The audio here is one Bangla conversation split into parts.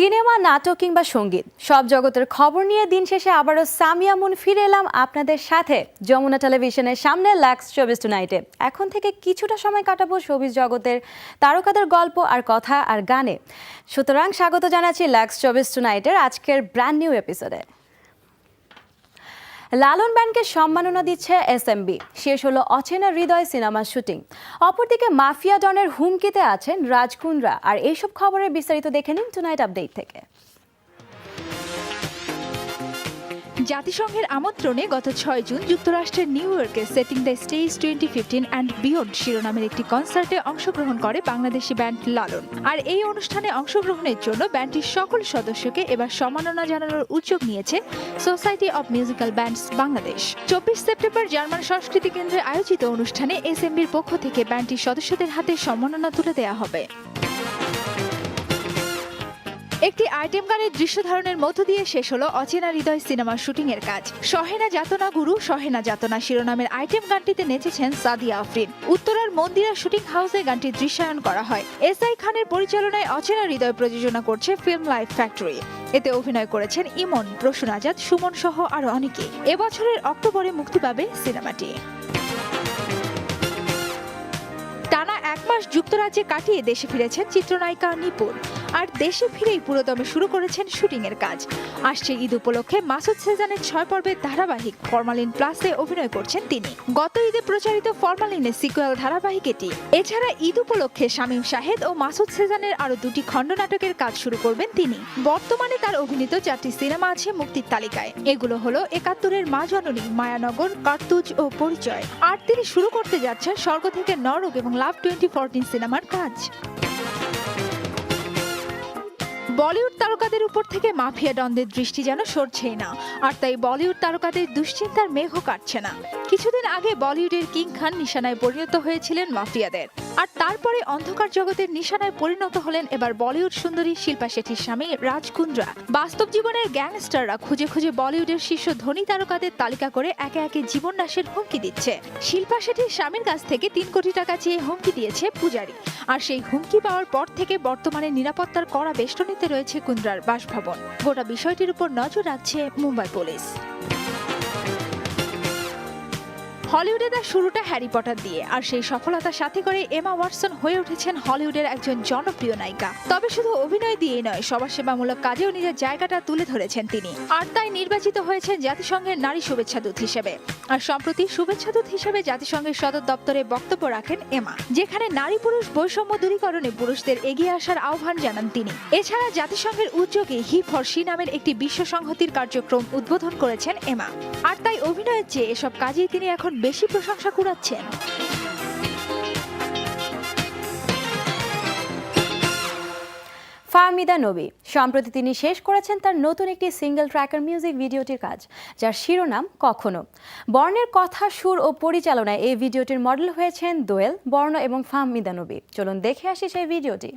সিনেমা, নাটক কিংবা সঙ্গীত সব জগতের খবর নিয়ে দিন শেষে আবারও সামিয়া মুন ফিরে এলাম আপনাদের সাথে যমুনা টেলিভিশনের সামনে লাক্স শোবিজ টুনাইটে। এখন থেকে কিছুটা সময় কাটাবো শোবিজ জগতের তারকাদের গল্প আর কথা আর গানে। সুতরাং স্বাগত জানাচ্ছি লাক্স শোবিজ টুনাইটের আজকের ব্র্যান্ড নিউ এপিসোডে। লালন ব্যান্ডকে সম্মাননা দিচ্ছে এসএমবি। শেষ হলো অচেনা হৃদয় সিনেমার শুটিং। অপরদিকে মাফিয়া ডনের হুমকিতে আছেন রাজ কুন্দ্রা। আর এইসব খবরের বিস্তারিত দেখে নিন টুনাইট আপডেট থেকে। জাতিসংঘের আমন্ত্রণে গত 6 জুন যুক্তরাষ্ট্রের নিউ ইয়র্কে setting the stage 2015 and beyond শিরোনামের একটি কনসার্টে অংশগ্রহণ করে বাংলাদেশি ব্যান্ড লালন। আর এই অনুষ্ঠানে অংশগ্রহণের জন্য ব্যান্ডটির সকল সদস্যকে এবার সম্মাননা জানানোর উদ্যোগ নিয়েছে society of musical bands Bangladesh. 24 September German সংস্কৃতি কেন্দ্রে আয়োজিত অনুষ্ঠানে এসএমবির পক্ষ থেকে ব্যান্ডটির সদস্যদের হাতে সম্মাননা তুলে দেওয়া হবে। একটি আইটেম গানের দৃশ্য ধারণের মধ্য দিয়ে শেষ হলো অচেনা হৃদয় সিনেমার শুটিং এর কাজ। সহেনা যাতনা গুরু সহেনা যাতনা শিরোনামের আইটেম গানটিতে নেচেছেন সাদিয়া আফরিন। উত্তরার মন্দিরা শুটিং হাউসে গানটির দৃশ্যায়ন করা হয়। এসআই খানের পরিচালনায় অচেনা হৃদয় প্রযোজনা করছে ফিল্ম লাইফ ফ্যাক্টরি। এতে অভিনয় করেছেন ইমন, প্রসূন আজাদ, সুমন সহ আরো অনেকে। এবছরের অক্টোবরে মুক্তি পাবে সিনেমাটি। টানা 1 মাস যুক্তরাজ্যে কাটিয়ে দেশে ফিরেছেন চিত্রনায়িকা নিপুণ। আর দেশে ফিরেই পুরোদমে শুরু করেছেন শুটিং এর কাজ। আসছে ঈদ উপলক্ষে মাসুদ সেজানের 6 পর্বের ধারাবাহিক ফরমালিন প্লাসে অভিনয় করছেন তিনি। গত ঈদে প্রচারিত ফরমালিনের সিকুয়েল ধারাবাহিক এটি। এছাড়া ঈদ উপলক্ষে শামীম শাহেদ ও মাসুদ সেজানের আরো 2টি খণ্ডনাটকের কাজ শুরু করবেন তিনি। বর্তমানে তার অভিনীত 4টি সিনেমা আছে মুক্তির তালিকায়। এগুলো হলো 71-এর মা জননী, মায়ানগর, কার্তুজ ও পরিচয়। আর তিনি শুরু করতে যাচ্ছেন স্বর্গ থেকে নরক এবং লাভ 2014 সিনেমার কাজ। বলিউড তারকাদের উপর থেকে মাফিয়া ডনদের দৃষ্টি যেন সরছেই না। আর তাই বলিউড তারকাদের দুশ্চিন্তার মেঘও কাটছে না। কিছুদিন আগে বলিউডের কিং খান নিশানায় পরিণত হয়েছিলেন মাফিয়াদের। আর তারপরে অন্ধকার জগতের নিশানায় পরিণত হলেন এবার বলিউড সুন্দরী শিল্পা শেঠির স্বামী রাজ কুন্দ্রা। বাস্তব জীবনের গ্যাংস্টাররা খুঁজে খুঁজে বলিউডের শীর্ষ ধনী তারকাদের তালিকা করে একে একে জীবন নাশের হুমকি দিচ্ছে। শিল্পা শেঠির স্বামীর কাছ থেকে 3 কোটি টাকা চেয়ে হুমকি দিয়েছে পূজারী। আর সেই হুমকি পাওয়ার পর থেকে বর্তমানে নিরাপত্তার কড়া বেষ্টনীতে রয়েছে কুন্দ্রার বাসভবন। গোটা বিষয়টির উপর নজর রাখছে মুম্বাই পুলিশ। হলিউডে তার শুরুটা হ্যারি পটার দিয়ে। আর সেই সফলতার সাথে করে এমা ওয়াটসন হয়ে উঠেছেন হলিউডের একজন জনপ্রিয় নায়িকা। তবে শুধু অভিনয় দিয়েই নয়, সমাজসেবামূলক কাজেও নিজের জায়গাটা তুলে ধরেছেন তিনি। আর তাই নির্বাচিত হয়েছেন জাতিসংঘের নারী শুভেচ্ছা দূত হিসেবে। আর সম্প্রতি শুভেচ্ছা দূত হিসেবে জাতিসংঘের সদর দপ্তরে বক্তব্য রাখেন এমা, যেখানে নারী পুরুষ বৈষম্য দূরীকরণে পুরুষদের এগিয়ে আসার আহ্বান জানান তিনি। এছাড়া জাতিসংঘের উদ্যোগে হি ফর শি নামের একটি বিশ্ব সংহতির কার্যক্রম উদ্বোধন করেছেন এমা। আর তাই অভিনয়ের চেয়ে এসব কাজেই তিনি এখন বেশি প্রশংসা কুড়াচ্ছেন। ফাহমিদা নবী সম্প্রতি তিনি শেষ করেছেন তার নতুন একটি সিঙ্গেল ট্র্যাকের মিউজিক ভিডিওটির কাজ, যার শিরোনাম কখনো। বর্ণের কথা, সুর ও পরিচালনায় এই ভিডিওটির মডেল হয়েছেন দোয়েল, বর্ণ এবং ফাহমিদা নবী। চলুন দেখে আসি সেই ভিডিওটি।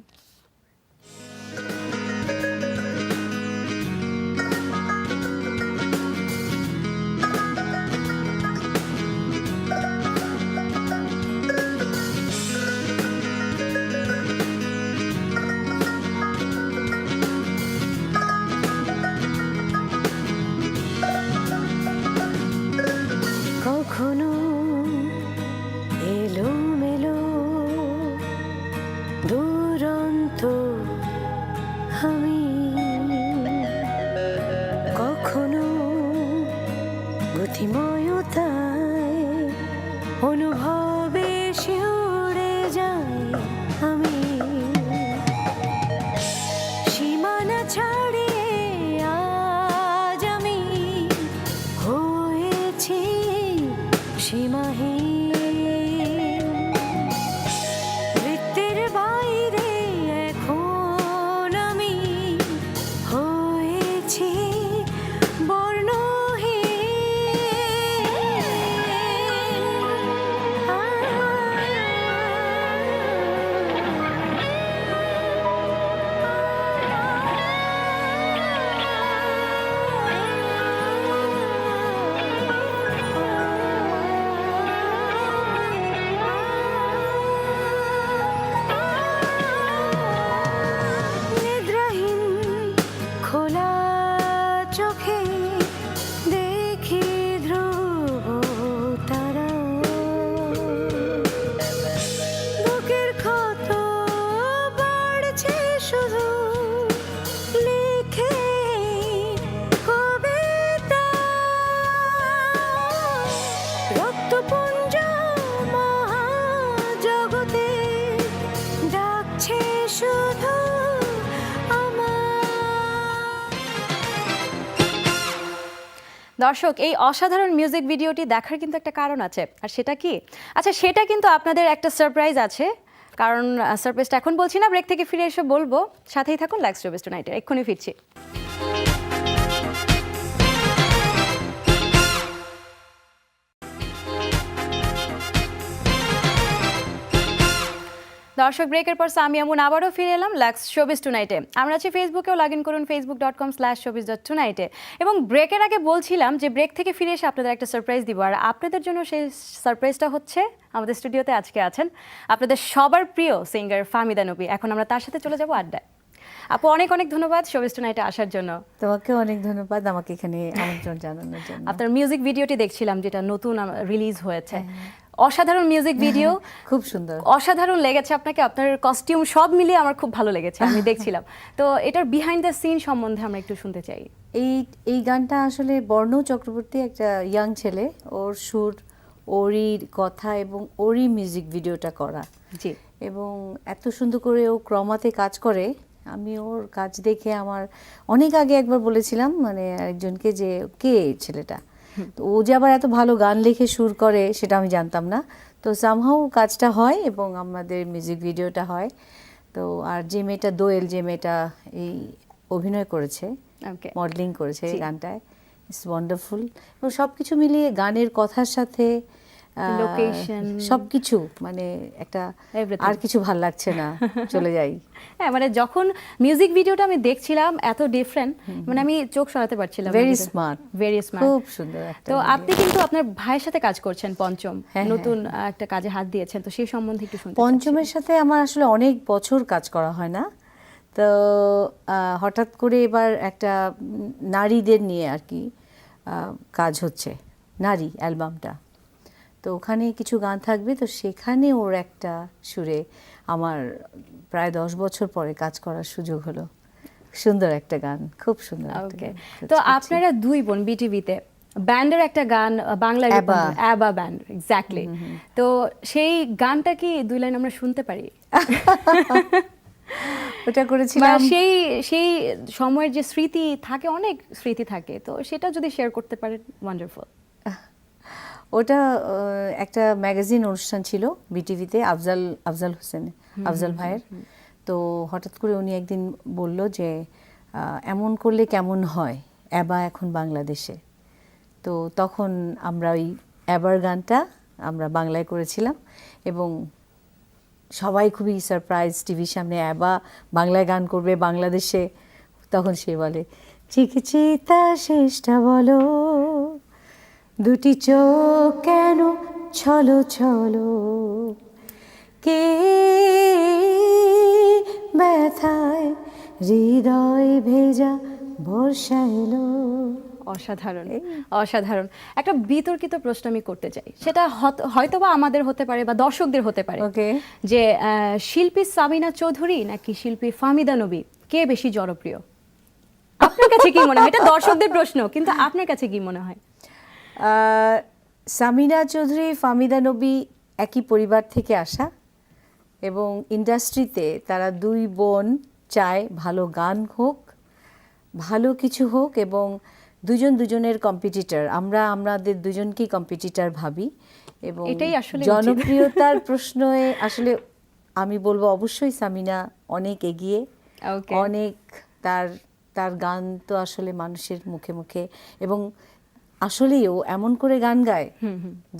কখনো এলোমেলো দুরন্ত আমি, কখনো গতিময়তায় অনুভবে শিউরে যাই আমি। সীমানা ছাড়িয়ে আজ আমি হয়েছি সীমাহীন। বৃত্তের বাইরে এখন আমি হয়েছি বর্ণহীন। দর্শক, এই অসাধারণ মিউজিক ভিডিওটি দেখার কিন্তু একটা কারণ আছে, আর সেটা কি? আচ্ছা, সেটা কিন্তু আপনাদের একটা সারপ্রাইজ আছে, কারণ সারপ্রাইজটা এখন বলছি না, ব্রেক থেকে ফিরে এসে বলবো। সাথেই থাকুন লাক্স শোবিজ টুনাইটে, এক্ষুনি ফিরছি। দর্শক, ব্রেকের পর সামিয়া মুন আবারও ফিরে এলাম লাক্স শোবিজ টুনাইটে। আমরা আছি ফেসবুকেও, লগ ইন করুন facebook.com/showbiz.tonight এবং ব্রেকের আগে বলছিলাম যে ব্রেক থেকে ফিরে এসে আপনাদের একটা সারপ্রাইজ দিব, আর আপনাদের জন্য সেই সারপ্রাইজটা হচ্ছে আমাদের স্টুডিওতে আজকে আছেন আপনাদের সবার প্রিয় সিঙ্গার ফাহমিদা নবী। এখন আমরা তার সাথে চলে যাব আড্ডায়। আপু, অনেক অনেক ধন্যবাদ শোবিজ টুনাইটে আসার জন্য। তোমাকে অনেক ধন্যবাদ আমাকে এখানে আমন্ত্রণ জানানোর জন্য। আপনার মিউজিক ভিডিওটি দেখছিলাম, যেটা নতুন রিলিজ হয়েছে, অসাধারণ মিউজিক ভিডিও, খুব সুন্দর, অসাধারণ লেগেছে আপনাকে, আপনার কস্টিউম সব মিলিয়ে আমার খুব ভালো লেগেছে, আমি দেখছিলাম। তো এটার বিহাইন্ড দ্য সিন সম্বন্ধে আমরা একটু শুনতে চাই। এই গানটা আসলে বর্ণ চক্রবর্তী একটা ইয়াং ছেলে, ওর সুর, ওরই কথা এবং ওরই মিউজিক ভিডিওটা করা। জি। এবং এত সুন্দর করে ও ক্রমাতে কাজ করে, আমি ওর কাজ দেখে আমার অনেক আগে একবার বলেছিলাম মানে একজনকে যে কে ছেলেটা, তো ও যে আবার এত ভালো গান লিখে সুর করে সেটা আমি জানতাম না। তো সামহাউ কাজটা হয় এবং আমাদের মিউজিক ভিডিওটা হয়। তো আর যে মেয়েটা দোয়েল, যে মেয়েটা এই অভিনয় করেছে, ওকে, মডেলিং করেছে এই গানটায়, ইটস ওয়ান্ডারফুল। এবং সব কিছু মিলিয়ে গানের কথার সাথে লোকেশন সবকিছু মানে একটা Everything. আর কিছু ভাল লাগছে না, চলে যাই। হ্যাঁ, মানে যখন মিউজিক ভিডিওটা আমি দেখছিলাম এত ডিফারেন্ট, মানে আমি চোখ সরাতে পারছিলাম। ভেরি স্মার্ট, ভেরি স্মার্ট, খুব সুন্দর একটা। তো আপনি কিন্তু আপনার ভাইয়ের সাথে কাজ করছেন, পঞ্চম, হ্যাঁ, নতুন একটা কাজে হাত দিয়েছেন, তো সেই সম্বন্ধে একটু শুনতে পঞ্চমের সাথে আমার আসলে অনেক বছর কাজ করা হয় না, তো হঠাৎ করে এবার একটা নারীদের নিয়ে আর কি কাজ হচ্ছে, নারী অ্যালবামটা। তো ওখানে কিছু গান থাকবে, তো সেখানে ওর একটা সুরে আমার প্রায় 10 বছর পরে কাজ করার সুযোগ হলো। সুন্দর একটা গান, খুব সুন্দর একটা ওকে। গান কাজ তো করছি। আপনারা দুই বোন বিটিভিতে ব্যান্ডের একটা গান, বাংলা অ্যাবা। অ্যাবা band, exactly. তো সেই গানটা কি দুই লাইন আমরা শুনতে পারি? ওটা বা করেছিলাম। সেই সেই সময়ের যে স্মৃতি থাকে, অনেক স্মৃতি থাকে, তো সেটা যদি শেয়ার করতে পারেন, ওয়ান্ডারফুল। ওটা একটা ম্যাগাজিন অনুষ্ঠান ছিল বিটিভিতে, আফজাল হোসেন, আফজাল ভাইয়ের। তো হঠাৎ করে উনি একদিন বলল যে এমন করলে কেমন হয়, অ্যাবা এখন বাংলাদেশে। তো তখন আমরা ওই অ্যাবার গানটা আমরা বাংলায় করেছিলাম এবং সবাই খুবই সারপ্রাইজ, টিভির সামনে অ্যাবা বাংলায় গান করবে বাংলাদেশে। তখন সে বলে, চিকিচিতা শেষটা বলো, দুটি চোখ কেন ছলো ছলো, কে ব্যথায় হৃদয় ভেজা বর্ষা এলো। অসাধারণ, অসাধারণ। একটা বিতর্কিত প্রশ্ন আমি করতে চাই, সেটা হয়তোবা আমাদের হতে পারে বা দর্শকদের হতে পারে, ওকে, যে শিল্পী সামিনা চৌধুরী নাকি শিল্পী ফাহমিদা নবী, কে বেশি জনপ্রিয়? আপনার কাছে কি মনে হয়? এটা দর্শকদের প্রশ্ন, কিন্তু আপনার কাছে কি মনে হয়? সামিনা চৌধুরী, ফাহমিদা নবী একই পরিবার থেকে আসা এবং ইন্ডাস্ট্রিতে তারা দুই বোন চায় ভালো গান হোক, ভালো কিছু হোক এবং দুজন দুজনের কম্পিটিটর। আমরা আমাদের দুজনকেই কম্পিটিটর ভাবি এবং এটাই আসলে জনপ্রিয়তার প্রশ্নে আসলে আমি বলবো অবশ্যই সামিনা অনেক এগিয়ে, ওকে, অনেক তার গান তো আসলে মানুষের মুখে মুখে, এবং আসলেই ও এমন করে গান গায়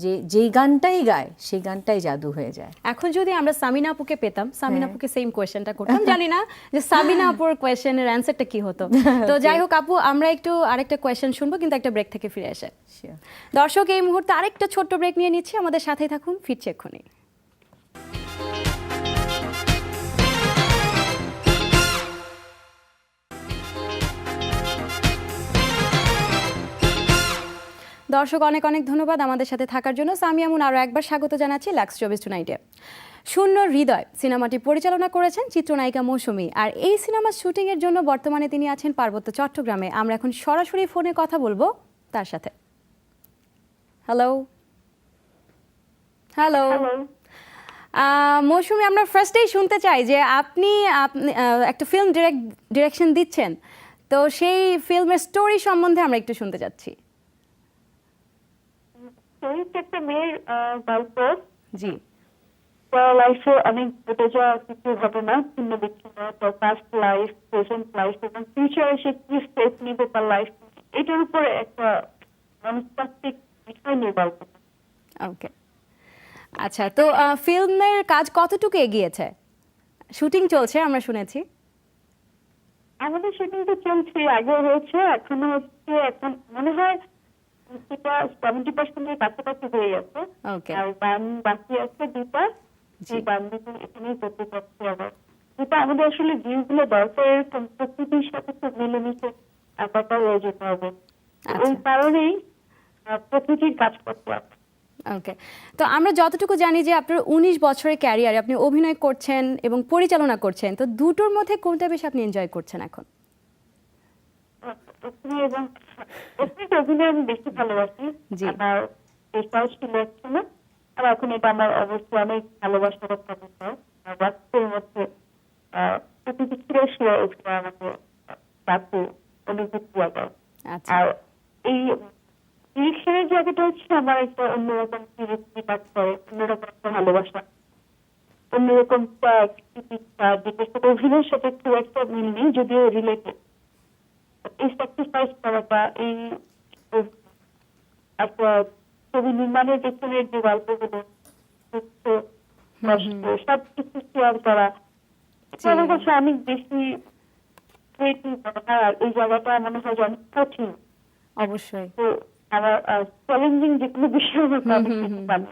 যে যেই গানটাই গায় সেই গানটাই জাদু হয়ে যায়। এখন যদি আমরা সামিনা আপুকে পেতাম, সামিনা আপুকে সেম কোয়েশ্চেনটা করতাম, জানি না যে সামিনা আপুর কোয়েশ্চেনের অ্যান্সারটা কি হতো। তো যাই হোক আপু, আমরা একটু আরেকটা কোয়েশ্চেন শুনবো, কিন্তু একটা ব্রেক থেকে ফিরে এসে। Sure. দর্শক, এই মুহূর্তে আরেকটা ছোট্ট ব্রেক নিয়ে নিচ্ছি, আমাদের সাথেই থাকুন, ফিরছি এক্ষুনি। দর্শক, অনেক অনেক ধন্যবাদ আমাদের সাথে থাকার জন্য। সামিয়া মুন আরও একবার স্বাগত জানাচ্ছি লাক্স শোবিজ টুনাইটে। শূন্য হৃদয় সিনেমাটি পরিচালনা করেছেন চিত্রনায়িকা মৌসুমী, আর এই সিনেমার শুটিংয়ের জন্য বর্তমানে তিনি আছেন পার্বত্য চট্টগ্রামে। আমরা এখন সরাসরি ফোনে কথা বলবো তার সাথে। হ্যালো হ্যালো মৌসুমী, আমরা ফার্স্টেই শুনতে চাই যে আপনি একটা ফিল্ম ডিরেকশন দিচ্ছেন, তো সেই ফিল্মের স্টোরি সম্বন্ধে আমরা একটু শুনতে চাচ্ছি। চরিত্র একটা মেয়ের গল্প। জি। তার লাইফে অনেক ঘটে যাওয়া কিছু ঘটনা, ভিন্ন বিচ্ছিন্ন, তার পাস্ট লাইফ, প্রেজেন্ট লাইফ এবং ফিউচারে সে কি স্টেপ নিবে তার লাইফ, এটার উপরে একটা মনস্তাত্ত্বিক বিষয় নিয়ে গল্প। ওকে, আচ্ছা, তো ফিল্মের কাজ কতটুকু এগিয়েছে? শুটিং চলছে আমরা শুনেছি। আমাদের শুটিং তো চলছে, আগে হয়েছে, এখনো হচ্ছে। এখন মনে হয় সেটা 70% কাছাকাছি হয়ে গেছে। ওকে। আর গান বাকি আছে দুটা, জি। সেই গান দুটো এখানেই করতে পারছি আবার। যেটা আমাদের আসলে ভিউগুলো দরকার, এরকম প্রকৃতির সাথে খুব মিলেমিশে একাকার হয়ে যেতে হবে। আচ্ছা। এই কারণেই প্রকৃতির কাজ করতে হবে। ওকে, তো আমরা যতটুকু জানি যে আপনার 19 বছরের ক্যারিয়ারে আপনি অভিনয় করছেন এবং পরিচালনা করছেন, তো দুটোর মধ্যে কোনটা বেশি আপনি এনজয় করছেন এখন? এবং অভিনয় আমি বেশি ভালোবাসি। জি। আমার পেশাও ছিল একসময়, আর এখন এটা আমার অবশ্যই অনেক ভালোবাসার একটা বিষয়। আর বাস্তবের মধ্যে প্রকৃতি ফিরে এসে উঠবে আমাকে কাছে অনুভূতি জায়গায়। আচ্ছা। আর এই ডিরেকশনের জায়গাটা হচ্ছে আমার একটা অন্যরকম ফিলিংস কাজ করে, অন্যরকম একটা ভালোবাসা, অন্যরকম চিকিৎসা, যেটার সাথে অভিনয়ের সাথে খুব একটা মিল নেই, যদিও রিলেটেড। এই স্যাক্রিফাইস করাটা, এই একটা ছবি নির্মাণের পেছনের যে গল্পগুলো, দুঃখ, কষ্ট, সবকিছু শেয়ার করা, আমার কাছে অনেক বেশি ক্রিয়েটিভ। আর এই জায়গাটা মনে হয় যে অনেক কঠিন। অবশ্যই। তো আমার চ্যালেঞ্জিং যে কোনো বিষয় আমাকে অনেক বেশি ভালো।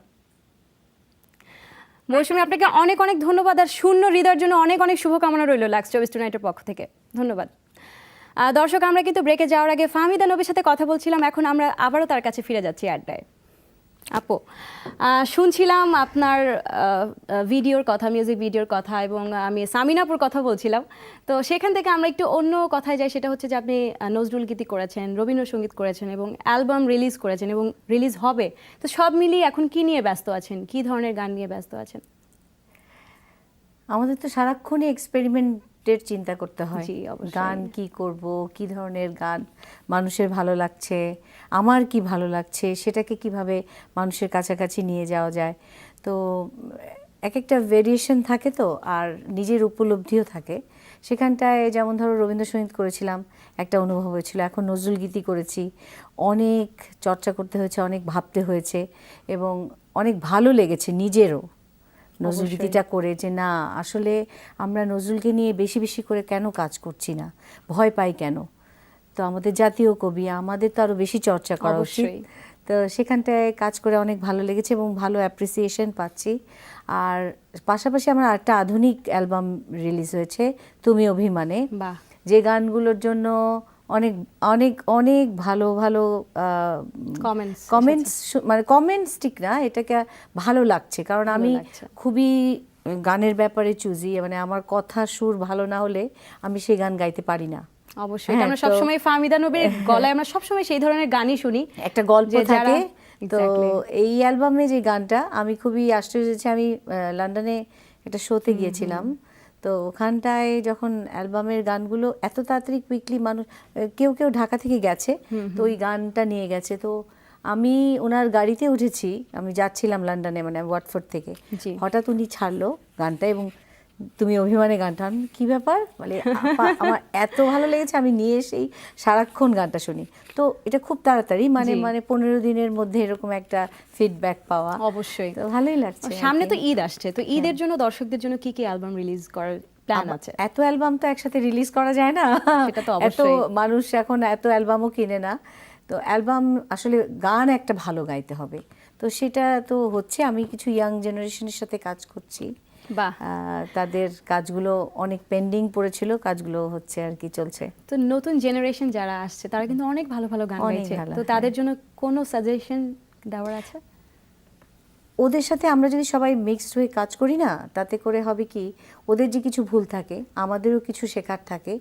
মৌসুমী, আপনাকে অনেক অনেক ধন্যবাদ, আর শূন্য হৃদয়ের জন্য অনেক অনেক শুভকামনা রইল লাক্স 24 টুনাইটের পক্ষ থেকে। ধন্যবাদ। দর্শক, আমরা কিন্তু ব্রেকে যাওয়ার আগে ফাহমিদা নবীর সাথে কথা বলছিলাম, এখন আমরা আবারও তার কাছে ফিরে যাচ্ছি আড্ডায়। আপু, শুনছিলাম আপনার ভিডিওর কথা, মিউজিক ভিডিওর কথা, এবং আমি সামিনাপুর কথা বলছিলাম। তো সেখান থেকে আমরা একটু অন্য কথায় যাই, সেটা হচ্ছে যে আপনি নজরুল গীতি করেছেন, রবীন্দ্রসঙ্গীত করেছেন এবং অ্যালবাম রিলিজ করেছেন এবং রিলিজ হবে। তো সব মিলিয়ে এখন কি নিয়ে ব্যস্ত আছেন, কি ধরনের গান নিয়ে ব্যস্ত আছেন? আমাদের তো সারাক্ষণই এক্সপেরিমেন্টের চিন্তা করতে হয়। জি, অবশ্যই। গান কি করব, কি ধরনের গান মানুষের ভালো লাগছে, আমার কি ভালো লাগছে, সেটাকে কিভাবে মানুষের কাছাকাছি নিয়ে যাওয়া যায়। তো এক একটা ভেরিয়েশন থাকে, তো আর নিজের উপলব্ধিও থাকে সেখানটায়। যেমন ধরো রবীন্দ্রসঙ্গীত করেছিলাম, একটা অনুভব হয়েছিল। এখন নজরুল গীতি করেছি, অনেক চর্চা করতে হয়েছে, অনেক ভাবতে হয়েছে এবং অনেক ভালো লেগেছে নিজেরও নজরুল গীতিটা করে, যে না আসলে আমরা নজরুলকে নিয়ে বেশি বেশি করে কেন কাজ করছি না, ভয় পাই কেন। তো আমাদের জাতীয় কবি, আমাদের তো আরো বেশি চর্চা করা উচিত। অবশ্যই। তো সেখানটায় কাজ করে অনেক ভালো লেগেছে এবং ভালো অ্যাপ্রিসিয়েশন পাচ্ছি। আর পাশাপাশি আমার একটা আধুনিক অ্যালবাম রিলিজ হয়েছে, তুমি অভিমানে, বাহ। যে গানগুলোর জন্য অনেক অনেক অনেক ভালো ভালো কমেন্টস, মানে কমেন্টস ঠিক না, এটাকে ভালো লাগছে। কারণ আমি লাগছে। খুবই গানের ব্যাপারে চুজি, মানে আমার কথা সুর ভালো না হলে আমি সেই গান গাইতে পারি না। অবশ্যই, আমরা সবসময় ফাহমিদা নবীর গলায় আমরা সবসময় সেই ধরনের গানই শুনি, একটা গল্প যে যারা- থাকে। তো Exactly. এই অ্যালবামে যে গানটা, আমি খুবই আশ্চর্য হয়েছি। আমি লন্ডনে একটা শোতে গিয়েছিলাম, তো ওখানটায় যখন অ্যালবামের গানগুলো এত তাড়াতাড়ি কুইকলি মানুষ, কেউ কেউ ঢাকা থেকে গেছে, তো ওই গানটা নিয়ে গেছে। তো আমি ওনার গাড়িতে উঠেছি, আমি যাচ্ছিলাম লন্ডনে, মানে ওয়াটফোর্ড থেকে। জি। হঠাৎ উনি ছাড়লো গানটা এবং তুমি অভিমানে গানটা, আমি কি ব্যাপার, মানে আপা, আমার এত ভালো লেগেছে, আমি নিয়ে এসেই সারাক্ষণ গানটা শুনি। তো এটা খুব তাড়াতাড়ি, মানে জি। মানে 15 দিনের মধ্যে এরকম একটা ফিডব্যাক পাওয়া, অবশ্যই। তো ভালোই লাগছে। সামনে আর তো কি। ঈদ আসছে, তো ঈদের জন্য দর্শকদের জন্য কি কি অ্যালবাম রিলিজ করার প্ল্যান আছে? এত অ্যালবাম তো একসাথে রিলিজ করা যায় না, সেটা তো এত অবশ্যই। মানুষ এখন এত অ্যালবামও কিনে না। তো অ্যালবাম আসলে গান একটা ভালো গাইতে হবে, তো সেটা তো হচ্ছে। আমি কিছু ইয়াং জেনারেশনের সাথে কাজ করছি। বাহ। তাদের কাজগুলো অনেক পেন্ডিং পড়েছিল, কাজগুলো হচ্ছে আর কি, চলছে। তো নতুন জেনারেশন যারা আসছে তারা কিন্তু অনেক ভালো ভালো গান অনেক গাইছে, ভালো, তো তাদের জন্য কোনো সাজেশন দেওয়ার আছে? ওদের সাথে আমরা যদি সবাই মিক্সড হয়ে কাজ করি না, তাতে করে হবে কি, ওদের যে কিছু ভুল থাকে, আমাদেরও কিছু শেখার থাকে,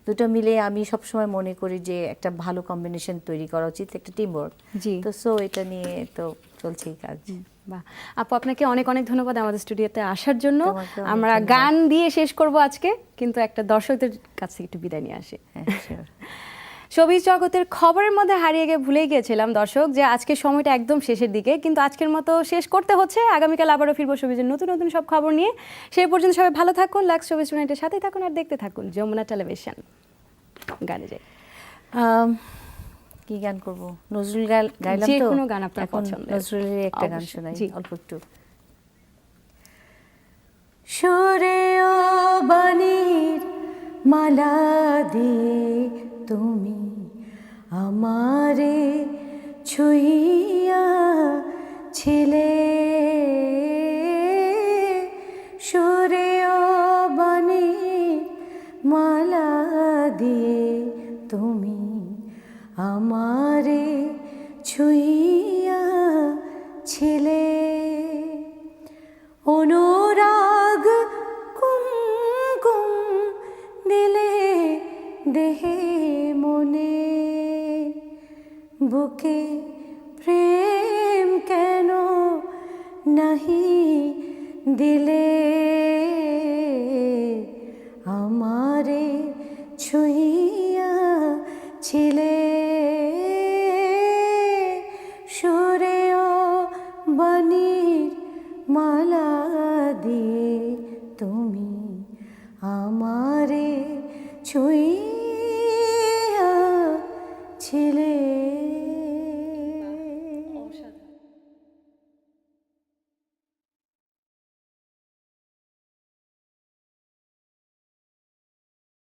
দুটো মিলে আমি সবসময় মনে করি যে একটা ভালো কম্বিনেশন তৈরি করা উচিত, একটা টিম ওয়ার্ক। জি। তো সো এটা নিয়ে তো চলছেই কাজ। বাহ, আপু আপনাকে অনেক অনেক ধন্যবাদ আমাদের স্টুডিওতে আসার জন্য। তোমাকেও অনেক আমরা ধন্যবাদ। গান দিয়ে শেষ করব আজকে, কিন্তু একটা দর্শকদের কাছ থেকে একটু বিদায় নিয়ে আসি। হ্যাঁ, sure. শোবিজ জগতের খবরের মধ্যে হারিয়ে গিয়ে ভুলেই গিয়েছিলাম দর্শক যে আজকের সময়টা একদম শেষের দিকে, কিন্তু আজকের মতো শেষ করতে হচ্ছে। আগামীকাল আবারও ফিরবো শোবিজের নতুন নতুন সব খবর নিয়ে। সেই পর্যন্ত সবাই ভালো থাকুন, লাক্স শোবিজ টুনাইটের সাথেই থাকুন আর দেখতে থাকুন যমুনা টেলিভিশন। গানে যাই, কি গান করব? নজরুল গাইলাম যে তো, কোনো গান আপনার এখন পছন্দের। নজরুলের একটা গান অবশ্যই, শোনাই জি। অল্প একটু। সুরে ও বাণীর মালা দিয়ে তুমি আমারে ছুঁইয়া ছিলে, সুরে ও বাণীর মালা দিয়ে তুমি আমারে ছুঁইয়া ছিলে, অনুরাগ কুমকুম দিলে দেহে মনে, বুকে প্রেম কেন নাহি দিলে, আমারে ছুঁইয়া ছিলে, সুরে ও বাণীর মালা দিয়ে তুমি আমারে ছুঁইয়া